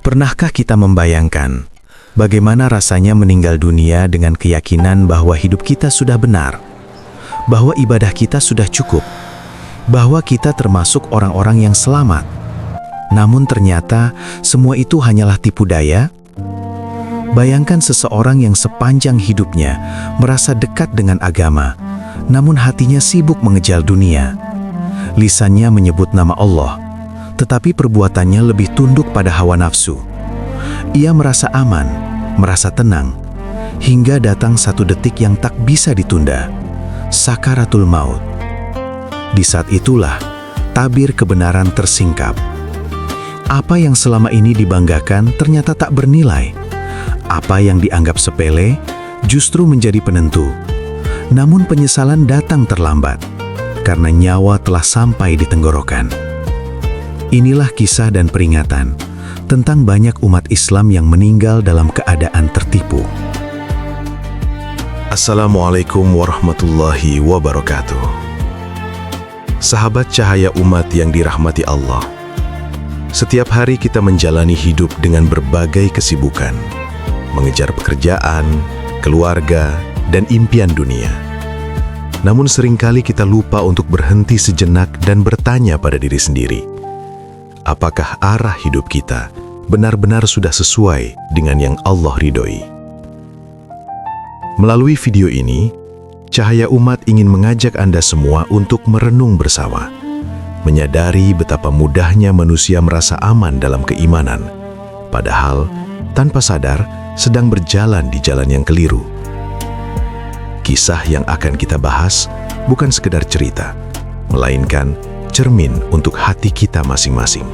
Pernahkah kita membayangkan bagaimana rasanya meninggal dunia dengan keyakinan bahwa hidup kita sudah benar, bahwa ibadah kita sudah cukup, bahwa kita termasuk orang-orang yang selamat? Namun ternyata semua itu hanyalah tipu daya. Bayangkan seseorang yang sepanjang hidupnya merasa dekat dengan agama, namun hatinya sibuk mengejar dunia. Lisannya menyebut nama Allah, tetapi perbuatannya lebih tunduk pada hawa nafsu. Ia merasa aman, merasa tenang, hingga datang satu detik yang tak bisa ditunda, sakaratul maut. Di saat itulah tabir kebenaran tersingkap. Apa yang selama ini dibanggakan ternyata tak bernilai. Apa yang dianggap sepele justru menjadi penentu. Namun penyesalan datang terlambat, karena nyawa telah sampai di tenggorokan. Inilah kisah dan peringatan tentang banyak umat Islam yang meninggal dalam keadaan tertipu. Assalamualaikum warahmatullahi wabarakatuh. Sahabat cahaya umat yang dirahmati Allah, setiap hari kita menjalani hidup dengan berbagai kesibukan, mengejar pekerjaan, keluarga, dan impian dunia. Namun seringkali kita lupa untuk berhenti sejenak dan bertanya pada diri sendiri, apakah arah hidup kita benar-benar sudah sesuai dengan yang Allah ridhoi? Melalui video ini, Cahaya Umat ingin mengajak Anda semua untuk merenung bersama, menyadari betapa mudahnya manusia merasa aman dalam keimanan, padahal tanpa sadar sedang berjalan di jalan yang keliru. Kisah yang akan kita bahas bukan sekedar cerita, melainkan cermin untuk hati kita masing-masing.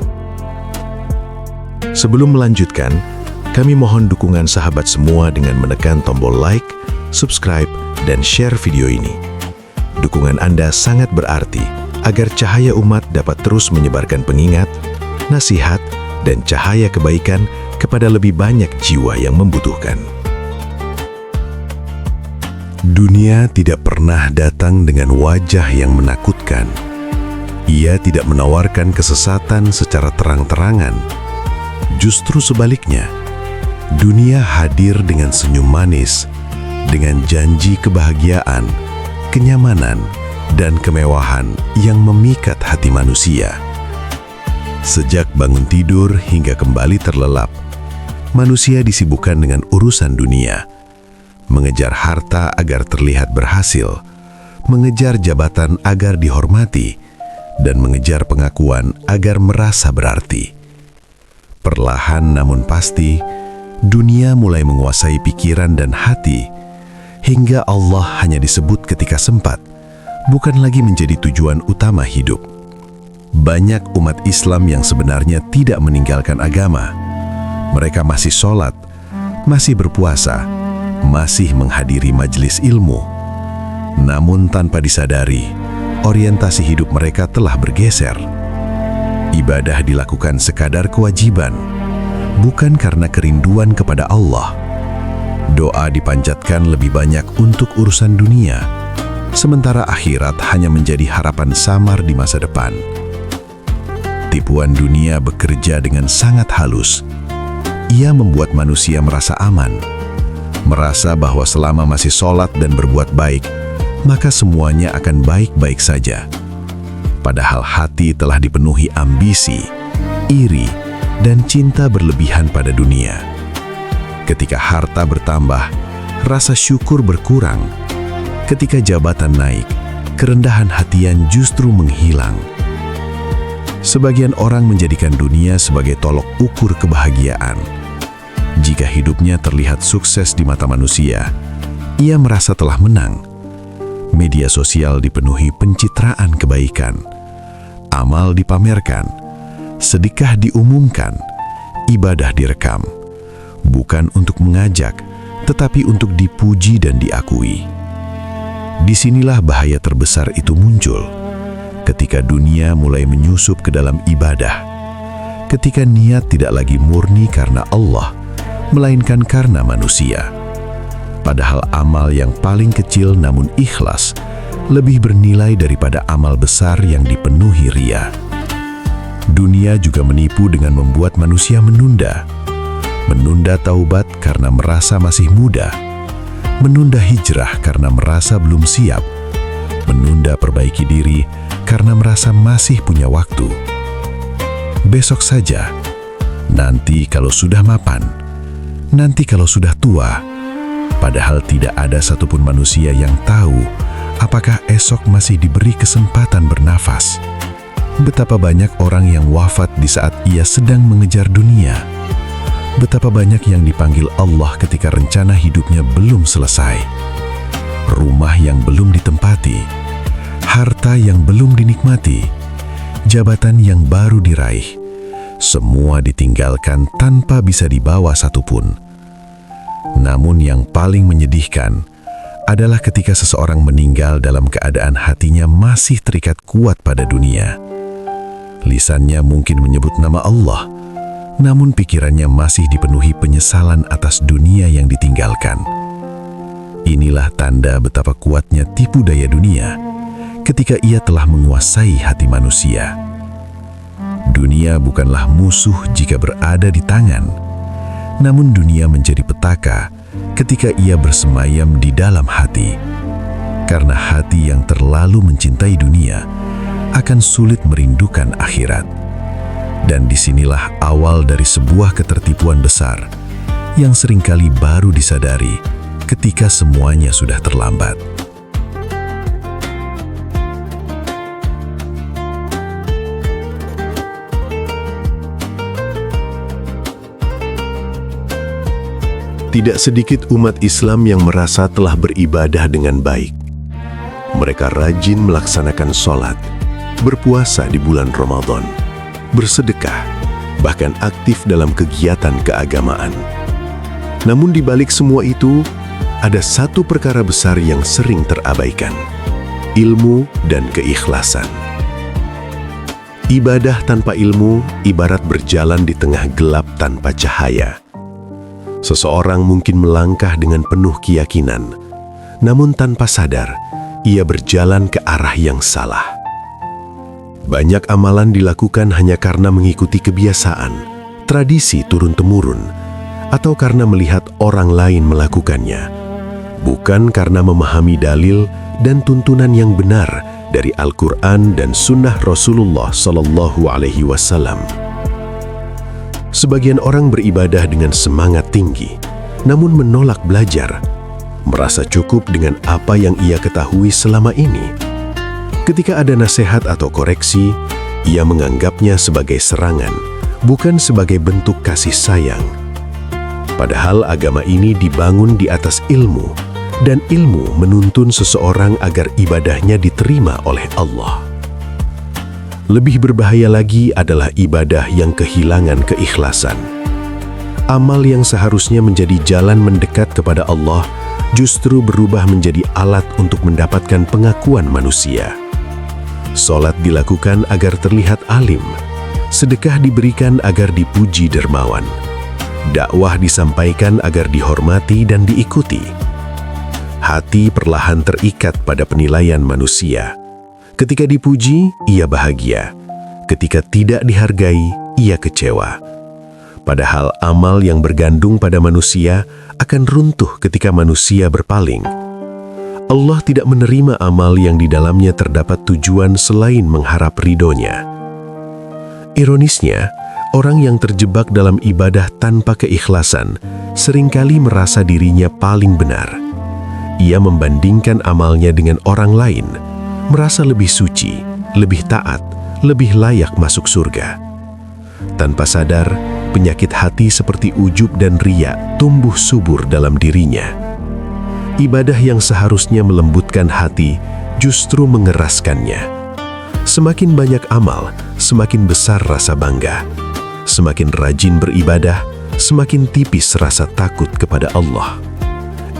Sebelum melanjutkan, kami mohon dukungan sahabat semua dengan menekan tombol like, subscribe, dan share video ini. Dukungan Anda sangat berarti agar Cahaya Umat dapat terus menyebarkan pengingat, nasihat, dan cahaya kebaikan kepada lebih banyak jiwa yang membutuhkan. Dunia tidak pernah datang dengan wajah yang menakutkan. Ia tidak menawarkan kesesatan secara terang-terangan. Justru sebaliknya, dunia hadir dengan senyum manis, dengan janji kebahagiaan, kenyamanan, dan kemewahan yang memikat hati manusia. Sejak bangun tidur hingga kembali terlelap, manusia disibukkan dengan urusan dunia, mengejar harta agar terlihat berhasil, mengejar jabatan agar dihormati, dan mengejar pengakuan agar merasa berarti. Perlahan namun pasti, dunia mulai menguasai pikiran dan hati, hingga Allah hanya disebut ketika sempat, bukan lagi menjadi tujuan utama hidup. Banyak umat Islam yang sebenarnya tidak meninggalkan agama. Mereka masih sholat, masih berpuasa, masih menghadiri majelis ilmu. Namun tanpa disadari, orientasi hidup mereka telah bergeser. Ibadah dilakukan sekadar kewajiban, bukan karena kerinduan kepada Allah. Doa dipanjatkan lebih banyak untuk urusan dunia, sementara akhirat hanya menjadi harapan samar di masa depan. Tipuan dunia bekerja dengan sangat halus. Ia membuat manusia merasa aman, merasa bahwa selama masih sholat dan berbuat baik, maka semuanya akan baik-baik saja. Padahal hati telah dipenuhi ambisi, iri, dan cinta berlebihan pada dunia. Ketika harta bertambah, rasa syukur berkurang. Ketika jabatan naik, kerendahan hatian justru menghilang. Sebagian orang menjadikan dunia sebagai tolok ukur kebahagiaan. Jika hidupnya terlihat sukses di mata manusia, ia merasa telah menang. Media sosial dipenuhi pencitraan kebaikan. Amal dipamerkan, sedekah diumumkan, ibadah direkam. Bukan untuk mengajak, tetapi untuk dipuji dan diakui. Disinilah bahaya terbesar itu muncul, ketika dunia mulai menyusup ke dalam ibadah, ketika niat tidak lagi murni karena Allah, melainkan karena manusia. Padahal amal yang paling kecil namun ikhlas lebih bernilai daripada amal besar yang dipenuhi ria. Dunia juga menipu dengan membuat manusia menunda, menunda taubat karena merasa masih muda, menunda hijrah karena merasa belum siap, menunda perbaiki diri karena merasa masih punya waktu. Besok saja, nanti kalau sudah mapan, nanti kalau sudah tua, padahal tidak ada satupun manusia yang tahu apakah esok masih diberi kesempatan bernafas. Betapa banyak orang yang wafat di saat ia sedang mengejar dunia. Betapa banyak yang dipanggil Allah ketika rencana hidupnya belum selesai. Rumah yang belum ditempati, harta yang belum dinikmati, jabatan yang baru diraih, semua ditinggalkan tanpa bisa dibawa satupun. Namun yang paling menyedihkan adalah ketika seseorang meninggal dalam keadaan hatinya masih terikat kuat pada dunia. Lisannya mungkin menyebut nama Allah, namun pikirannya masih dipenuhi penyesalan atas dunia yang ditinggalkan. Inilah tanda betapa kuatnya tipu daya dunia ketika ia telah menguasai hati manusia. Dunia bukanlah musuh jika berada di tangan, namun dunia menjadi petaka ketika ia bersemayam di dalam hati. Karena hati yang terlalu mencintai dunia akan sulit merindukan akhirat. Dan disinilah awal dari sebuah ketertipuan besar yang seringkali baru disadari ketika semuanya sudah terlambat. Tidak sedikit umat Islam yang merasa telah beribadah dengan baik. Mereka rajin melaksanakan sholat, berpuasa di bulan Ramadan, bersedekah, bahkan aktif dalam kegiatan keagamaan. Namun di balik semua itu, ada satu perkara besar yang sering terabaikan: ilmu dan keikhlasan. Ibadah tanpa ilmu ibarat berjalan di tengah gelap tanpa cahaya. Seseorang mungkin melangkah dengan penuh keyakinan, namun tanpa sadar, ia berjalan ke arah yang salah. Banyak amalan dilakukan hanya karena mengikuti kebiasaan, tradisi turun-temurun, atau karena melihat orang lain melakukannya, bukan karena memahami dalil dan tuntunan yang benar dari Al-Quran dan Sunnah Rasulullah SAW. Sebagian orang beribadah dengan semangat tinggi, namun menolak belajar, merasa cukup dengan apa yang ia ketahui selama ini. Ketika ada nasihat atau koreksi, ia menganggapnya sebagai serangan, bukan sebagai bentuk kasih sayang. Padahal agama ini dibangun di atas ilmu, dan ilmu menuntun seseorang agar ibadahnya diterima oleh Allah. Lebih berbahaya lagi adalah ibadah yang kehilangan keikhlasan. Amal yang seharusnya menjadi jalan mendekat kepada Allah justru berubah menjadi alat untuk mendapatkan pengakuan manusia. Sholat dilakukan agar terlihat alim, sedekah diberikan agar dipuji dermawan, dakwah disampaikan agar dihormati dan diikuti. Hati perlahan terikat pada penilaian manusia. Ketika dipuji, ia bahagia. Ketika tidak dihargai, ia kecewa. Padahal amal yang bergantung pada manusia akan runtuh ketika manusia berpaling. Allah tidak menerima amal yang di dalamnya terdapat tujuan selain mengharap ridhonya. Ironisnya, orang yang terjebak dalam ibadah tanpa keikhlasan seringkali merasa dirinya paling benar. Ia membandingkan amalnya dengan orang lain, merasa lebih suci, lebih taat, lebih layak masuk surga. Tanpa sadar, penyakit hati seperti ujub dan riya tumbuh subur dalam dirinya. Ibadah yang seharusnya melembutkan hati justru mengeraskannya. Semakin banyak amal, semakin besar rasa bangga. Semakin rajin beribadah, semakin tipis rasa takut kepada Allah.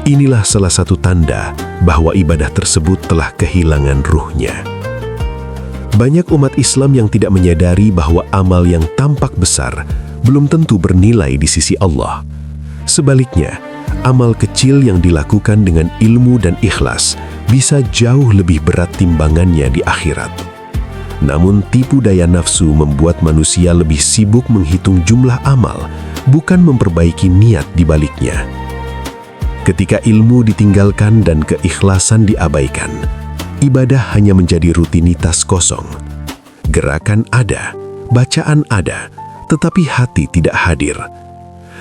Inilah salah satu tanda bahwa ibadah tersebut telah kehilangan ruhnya. Banyak umat Islam yang tidak menyadari bahwa amal yang tampak besar belum tentu bernilai di sisi Allah. Sebaliknya, amal kecil yang dilakukan dengan ilmu dan ikhlas bisa jauh lebih berat timbangannya di akhirat. Namun tipu daya nafsu membuat manusia lebih sibuk menghitung jumlah amal bukan memperbaiki niat di baliknya. Ketika ilmu ditinggalkan dan keikhlasan diabaikan, ibadah hanya menjadi rutinitas kosong. Gerakan ada, bacaan ada, tetapi hati tidak hadir.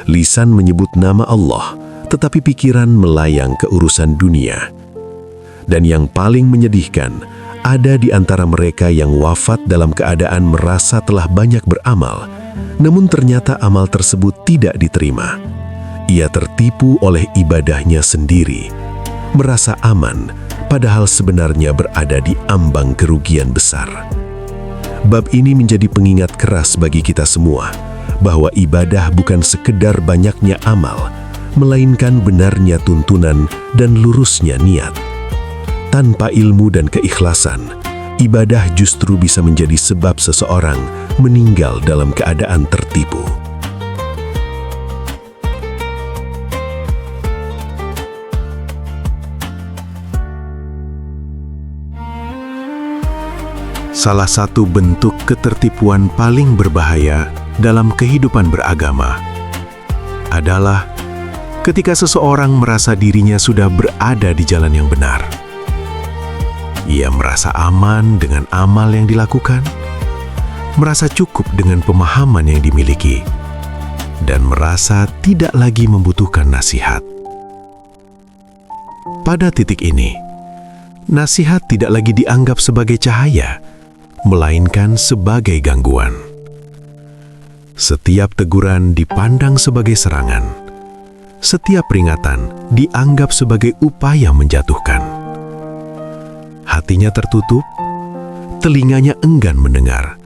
Lisan menyebut nama Allah, tetapi pikiran melayang ke urusan dunia. Dan yang paling menyedihkan, ada di antara mereka yang wafat dalam keadaan merasa telah banyak beramal, namun ternyata amal tersebut tidak diterima. Ia tertipu oleh ibadahnya sendiri, merasa aman, padahal sebenarnya berada di ambang kerugian besar. Bab ini menjadi pengingat keras bagi kita semua, bahwa ibadah bukan sekedar banyaknya amal, melainkan benarnya tuntunan dan lurusnya niat. Tanpa ilmu dan keikhlasan, ibadah justru bisa menjadi sebab seseorang meninggal dalam keadaan tertipu. Salah satu bentuk ketertipuan paling berbahaya dalam kehidupan beragama adalah ketika seseorang merasa dirinya sudah berada di jalan yang benar. Ia merasa aman dengan amal yang dilakukan, merasa cukup dengan pemahaman yang dimiliki, dan merasa tidak lagi membutuhkan nasihat. Pada titik ini, nasihat tidak lagi dianggap sebagai cahaya, melainkan sebagai gangguan. Setiap teguran dipandang sebagai serangan. Setiap peringatan dianggap sebagai upaya menjatuhkan. Hatinya tertutup, telinganya enggan mendengar,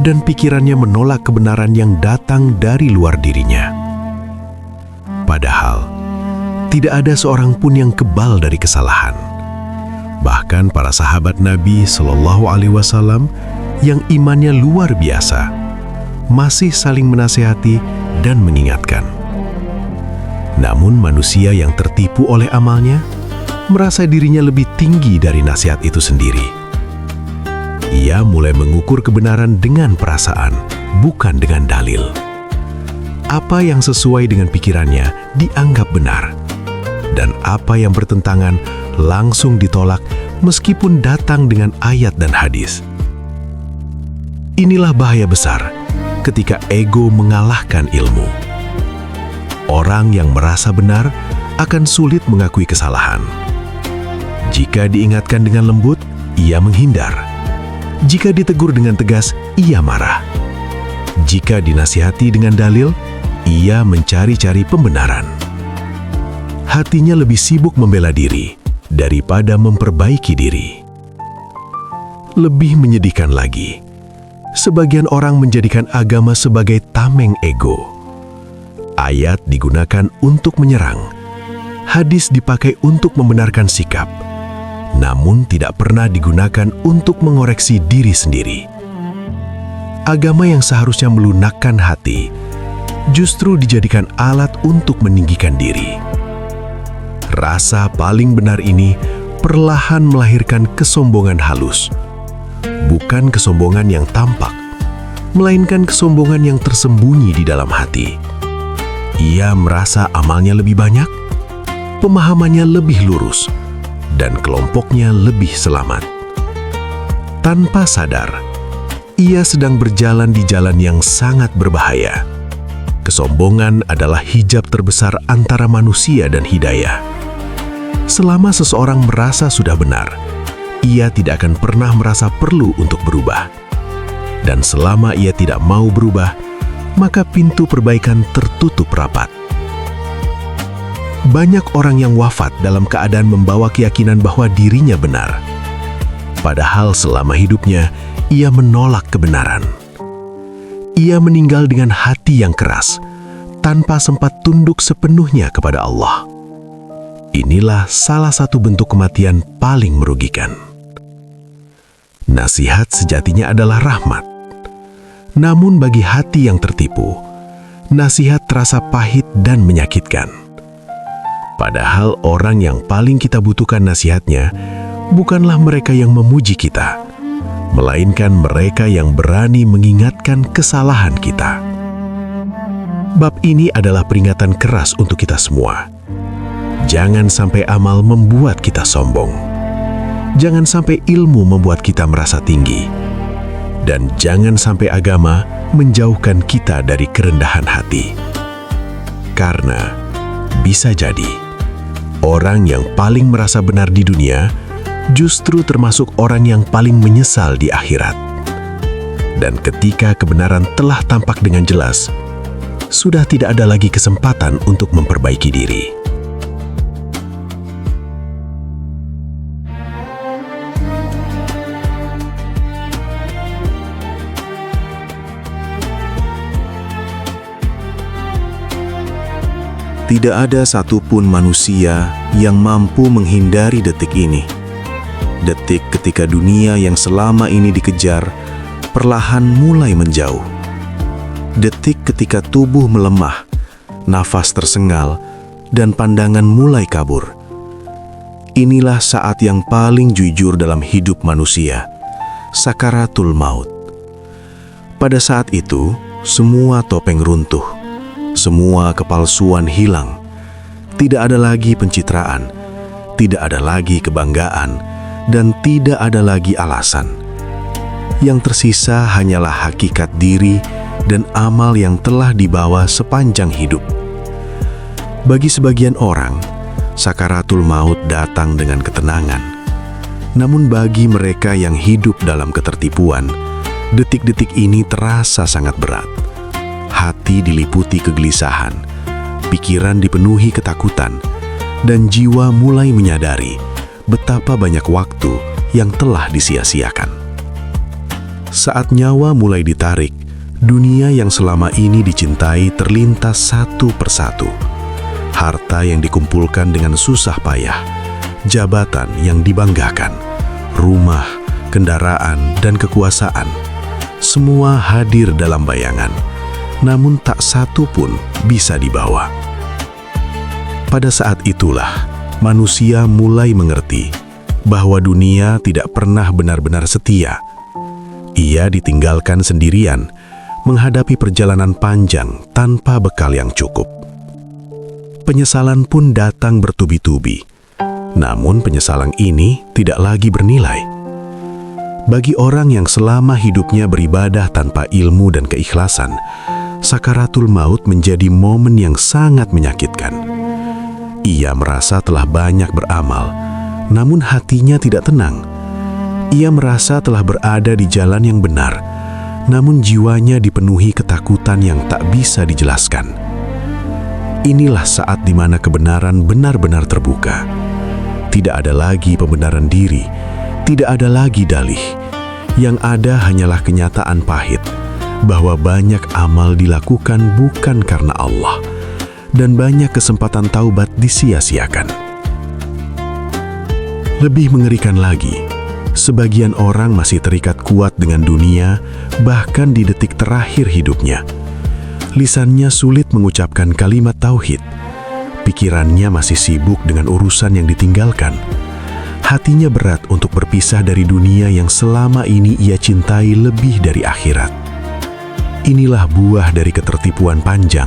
dan pikirannya menolak kebenaran yang datang dari luar dirinya. Padahal, tidak ada seorang pun yang kebal dari kesalahan. Bahkan para sahabat Nabi Shallallahu Alaihi Wasallam yang imannya luar biasa masih saling menasihati dan mengingatkan. Namun manusia yang tertipu oleh amalnya merasa dirinya lebih tinggi dari nasihat itu sendiri. Ia mulai mengukur kebenaran dengan perasaan, bukan dengan dalil. Apa yang sesuai dengan pikirannya dianggap benar, dan apa yang bertentangan langsung ditolak meskipun datang dengan ayat dan hadis. Inilah bahaya besar ketika ego mengalahkan ilmu. Orang yang merasa benar akan sulit mengakui kesalahan. Jika diingatkan dengan lembut, ia menghindar. Jika ditegur dengan tegas, ia marah. Jika dinasihati dengan dalil, ia mencari-cari pembenaran. Hatinya lebih sibuk membela diri daripada memperbaiki diri. Lebih menyedihkan lagi, sebagian orang menjadikan agama sebagai tameng ego. Ayat digunakan untuk menyerang, hadis dipakai untuk membenarkan sikap, namun tidak pernah digunakan untuk mengoreksi diri sendiri. Agama yang seharusnya melunakkan hati, justru dijadikan alat untuk meninggikan diri. Rasa paling benar ini perlahan melahirkan kesombongan halus. Bukan kesombongan yang tampak, melainkan kesombongan yang tersembunyi di dalam hati. Ia merasa amalnya lebih banyak, pemahamannya lebih lurus, dan kelompoknya lebih selamat. Tanpa sadar, ia sedang berjalan di jalan yang sangat berbahaya. Kesombongan adalah hijab terbesar antara manusia dan hidayah. Selama seseorang merasa sudah benar, ia tidak akan pernah merasa perlu untuk berubah. Dan selama ia tidak mau berubah, maka pintu perbaikan tertutup rapat. Banyak orang yang wafat dalam keadaan membawa keyakinan bahwa dirinya benar. Padahal selama hidupnya, ia menolak kebenaran. Ia meninggal dengan hati yang keras, tanpa sempat tunduk sepenuhnya kepada Allah. Inilah salah satu bentuk kematian paling merugikan. Nasihat sejatinya adalah rahmat. Namun bagi hati yang tertipu, nasihat terasa pahit dan menyakitkan. Padahal orang yang paling kita butuhkan nasihatnya bukanlah mereka yang memuji kita, melainkan mereka yang berani mengingatkan kesalahan kita. Bab ini adalah peringatan keras untuk kita semua. Jangan sampai amal membuat kita sombong. Jangan sampai ilmu membuat kita merasa tinggi. Dan jangan sampai agama menjauhkan kita dari kerendahan hati. Karena bisa jadi orang yang paling merasa benar di dunia justru termasuk orang yang paling menyesal di akhirat. Dan ketika kebenaran telah tampak dengan jelas, sudah tidak ada lagi kesempatan untuk memperbaiki diri. Tidak ada satupun manusia yang mampu menghindari detik ini. Detik ketika dunia yang selama ini dikejar perlahan mulai menjauh. Detik ketika tubuh melemah, nafas tersengal, dan pandangan mulai kabur. Inilah saat yang paling jujur dalam hidup manusia, sakaratul maut. Pada saat itu, semua topeng runtuh, semua kepalsuan hilang. Tidak ada lagi pencitraan, tidak ada lagi kebanggaan, dan tidak ada lagi alasan. Yang tersisa hanyalah hakikat diri dan amal yang telah dibawa sepanjang hidup. Bagi sebagian orang, sakaratul maut datang dengan ketenangan. Namun bagi mereka yang hidup dalam ketertipuan, detik-detik ini terasa sangat berat. Hati diliputi kegelisahan, pikiran dipenuhi ketakutan, dan jiwa mulai menyadari betapa banyak waktu yang telah disia-siakan. Saat nyawa mulai ditarik, dunia yang selama ini dicintai terlintas satu persatu. Harta yang dikumpulkan dengan susah payah, jabatan yang dibanggakan, rumah, kendaraan, dan kekuasaan, semua hadir dalam bayangan, namun tak satu pun bisa dibawa. Pada saat itulah, manusia mulai mengerti bahwa dunia tidak pernah benar-benar setia. Ia ditinggalkan sendirian, menghadapi perjalanan panjang tanpa bekal yang cukup. Penyesalan pun datang bertubi-tubi. Namun penyesalan ini tidak lagi bernilai. Bagi orang yang selama hidupnya beribadah tanpa ilmu dan keikhlasan, sakaratul maut menjadi momen yang sangat menyakitkan. Ia merasa telah banyak beramal, namun hatinya tidak tenang. Ia merasa telah berada di jalan yang benar, namun jiwanya dipenuhi ketakutan yang tak bisa dijelaskan. Inilah saat di mana kebenaran benar-benar terbuka. Tidak ada lagi pembenaran diri, tidak ada lagi dalih. Yang ada hanyalah kenyataan pahit bahwa banyak amal dilakukan bukan karena Allah, dan banyak kesempatan taubat disia-siakan. Lebih mengerikan lagi, sebagian orang masih terikat kuat dengan dunia, bahkan di detik terakhir hidupnya. Lisannya sulit mengucapkan kalimat tauhid. Pikirannya masih sibuk dengan urusan yang ditinggalkan. Hatinya berat untuk berpisah dari dunia yang selama ini ia cintai lebih dari akhirat. Inilah buah dari ketertipuan panjang.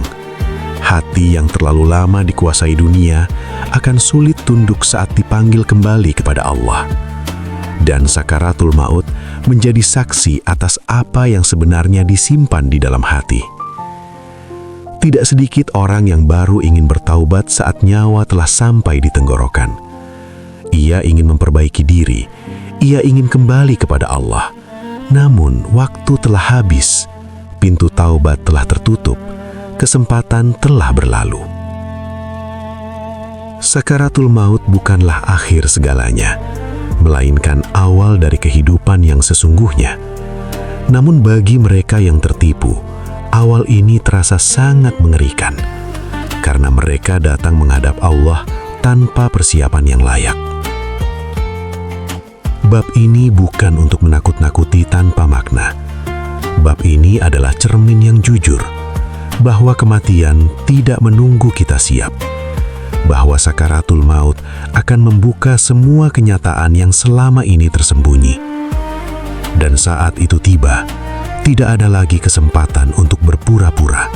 Hati yang terlalu lama dikuasai dunia akan sulit tunduk saat dipanggil kembali kepada Allah. Dan sakaratul maut menjadi saksi atas apa yang sebenarnya disimpan di dalam hati. Tidak sedikit orang yang baru ingin bertaubat saat nyawa telah sampai di tenggorokan. Ia ingin memperbaiki diri, ia ingin kembali kepada Allah. Namun waktu telah habis, pintu taubat telah tertutup, kesempatan telah berlalu. Sakaratul maut bukanlah akhir segalanya, melainkan awal dari kehidupan yang sesungguhnya. Namun bagi mereka yang tertipu, awal ini terasa sangat mengerikan, karena mereka datang menghadap Allah tanpa persiapan yang layak. Bab ini bukan untuk menakut-nakuti tanpa makna. Bab ini adalah cermin yang jujur, bahwa kematian tidak menunggu kita siap, bahwa sakaratul maut akan membuka semua kenyataan yang selama ini tersembunyi. Dan saat itu tiba, tidak ada lagi kesempatan untuk berpura-pura.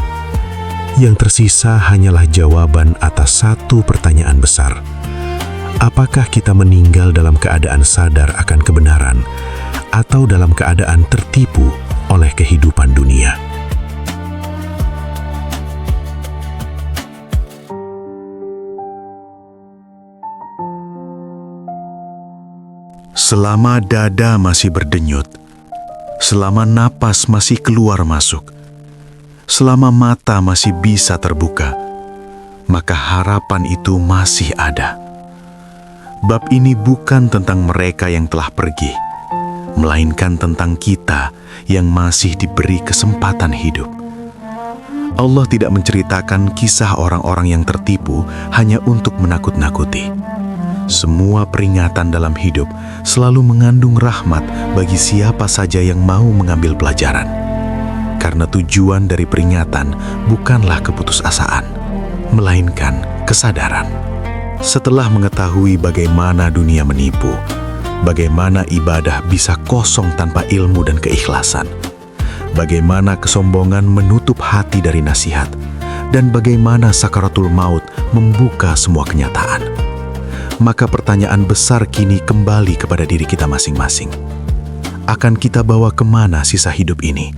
Yang tersisa hanyalah jawaban atas satu pertanyaan besar. Apakah kita meninggal dalam keadaan sadar akan kebenaran atau dalam keadaan tertipu oleh kehidupan dunia? Selama dada masih berdenyut, selama napas masih keluar masuk, selama mata masih bisa terbuka, maka harapan itu masih ada. Bab ini bukan tentang mereka yang telah pergi, melainkan tentang kita yang masih diberi kesempatan hidup. Allah tidak menceritakan kisah orang-orang yang tertipu hanya untuk menakut-nakuti. Semua peringatan dalam hidup selalu mengandung rahmat bagi siapa saja yang mau mengambil pelajaran. Karena tujuan dari peringatan bukanlah keputusasaan, melainkan kesadaran. Setelah mengetahui bagaimana dunia menipu, bagaimana ibadah bisa kosong tanpa ilmu dan keikhlasan, bagaimana kesombongan menutup hati dari nasihat, dan bagaimana sakaratul maut membuka semua kenyataan, maka pertanyaan besar kini kembali kepada diri kita masing-masing. Akan kita bawa kemana sisa hidup ini?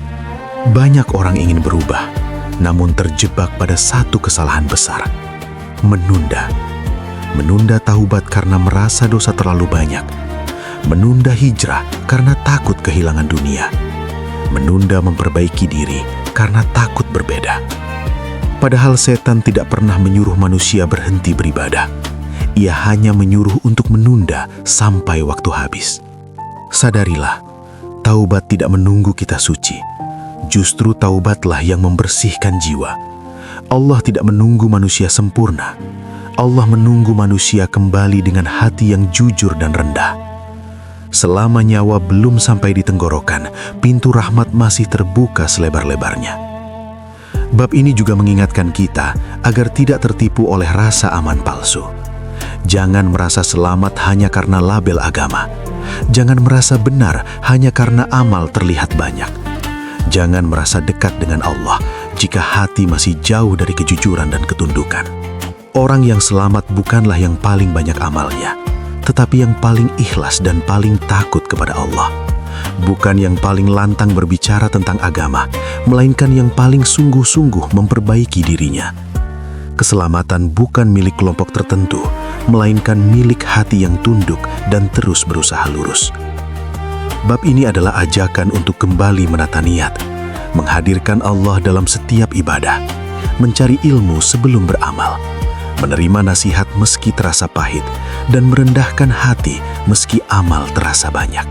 Banyak orang ingin berubah, namun terjebak pada satu kesalahan besar: menunda. Menunda taubat karena merasa dosa terlalu banyak. Menunda hijrah karena takut kehilangan dunia. Menunda memperbaiki diri karena takut berbeda. Padahal setan tidak pernah menyuruh manusia berhenti beribadah. Ia hanya menyuruh untuk menunda sampai waktu habis. Sadarilah, taubat tidak menunggu kita suci. Justru taubatlah yang membersihkan jiwa. Allah tidak menunggu manusia sempurna. Allah menunggu manusia kembali dengan hati yang jujur dan rendah. Selama nyawa belum sampai di tenggorokan, pintu rahmat masih terbuka selebar-lebarnya. Bab ini juga mengingatkan kita agar tidak tertipu oleh rasa aman palsu. Jangan merasa selamat hanya karena label agama. Jangan merasa benar hanya karena amal terlihat banyak. Jangan merasa dekat dengan Allah jika hati masih jauh dari kejujuran dan ketundukan. Orang yang selamat bukanlah yang paling banyak amalnya, tetapi yang paling ikhlas dan paling takut kepada Allah. Bukan yang paling lantang berbicara tentang agama, melainkan yang paling sungguh-sungguh memperbaiki dirinya. Keselamatan bukan milik kelompok tertentu, melainkan milik hati yang tunduk dan terus berusaha lurus. Bab ini adalah ajakan untuk kembali menata niat, menghadirkan Allah dalam setiap ibadah, mencari ilmu sebelum beramal, menerima nasihat meski terasa pahit, dan merendahkan hati meski amal terasa banyak.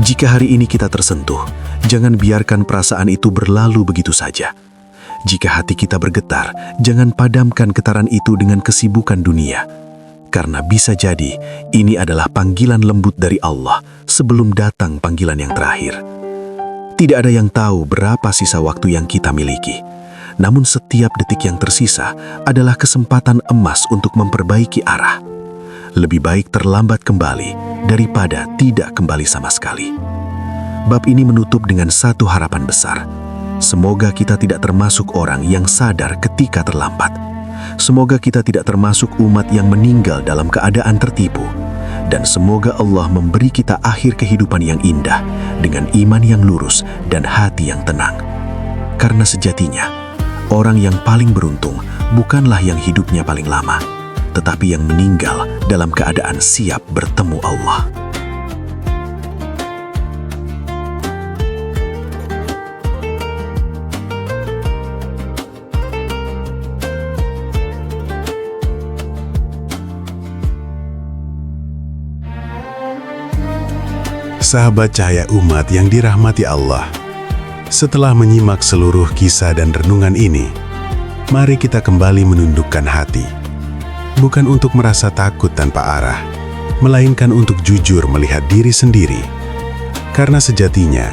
Jika hari ini kita tersentuh, jangan biarkan perasaan itu berlalu begitu saja. Jika hati kita bergetar, jangan padamkan getaran itu dengan kesibukan dunia. Karena bisa jadi, ini adalah panggilan lembut dari Allah sebelum datang panggilan yang terakhir. Tidak ada yang tahu berapa sisa waktu yang kita miliki. Namun setiap detik yang tersisa adalah kesempatan emas untuk memperbaiki arah. Lebih baik terlambat kembali daripada tidak kembali sama sekali. Bab ini menutup dengan satu harapan besar. Semoga kita tidak termasuk orang yang sadar ketika terlambat. Semoga kita tidak termasuk umat yang meninggal dalam keadaan tertipu. Dan semoga Allah memberi kita akhir kehidupan yang indah dengan iman yang lurus dan hati yang tenang. Karena sejatinya, orang yang paling beruntung bukanlah yang hidupnya paling lama, tetapi yang meninggal dalam keadaan siap bertemu Allah. Sahabat cahaya umat yang dirahmati Allah, setelah menyimak seluruh kisah dan renungan ini, mari kita kembali menundukkan hati. Bukan untuk merasa takut tanpa arah, melainkan untuk jujur melihat diri sendiri. Karena sejatinya,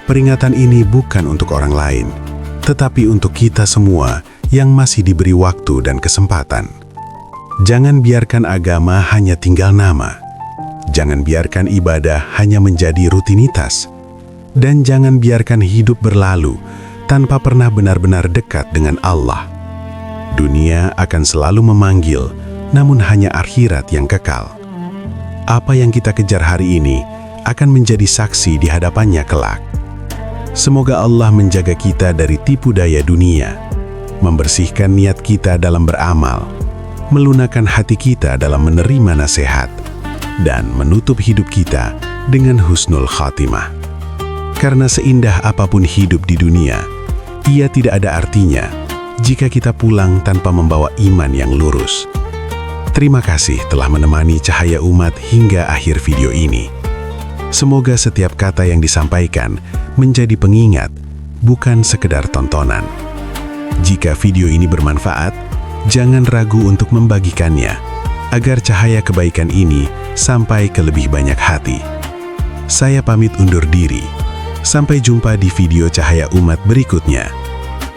peringatan ini bukan untuk orang lain, tetapi untuk kita semua yang masih diberi waktu dan kesempatan. Jangan biarkan agama hanya tinggal nama. Jangan biarkan ibadah hanya menjadi rutinitas. Dan jangan biarkan hidup berlalu tanpa pernah benar-benar dekat dengan Allah. Dunia akan selalu memanggil, namun hanya akhirat yang kekal. Apa yang kita kejar hari ini akan menjadi saksi di hadapannya kelak. Semoga Allah menjaga kita dari tipu daya dunia, membersihkan niat kita dalam beramal, melunakkan hati kita dalam menerima nasihat, dan menutup hidup kita dengan husnul khatimah. Karena seindah apapun hidup di dunia, ia tidak ada artinya jika kita pulang tanpa membawa iman yang lurus. Terima kasih telah menemani Cahaya Umat hingga akhir video ini. Semoga setiap kata yang disampaikan menjadi pengingat, bukan sekedar tontonan. Jika video ini bermanfaat, jangan ragu untuk membagikannya, agar cahaya kebaikan ini sampai ke lebih banyak hati. Saya pamit undur diri. Sampai jumpa di video Cahaya Umat berikutnya.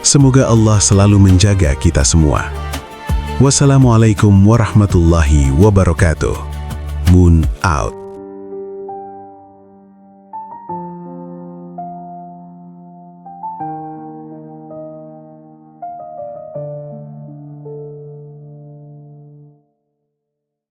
Semoga Allah selalu menjaga kita semua. Wassalamualaikum warahmatullahi wabarakatuh. Moon out.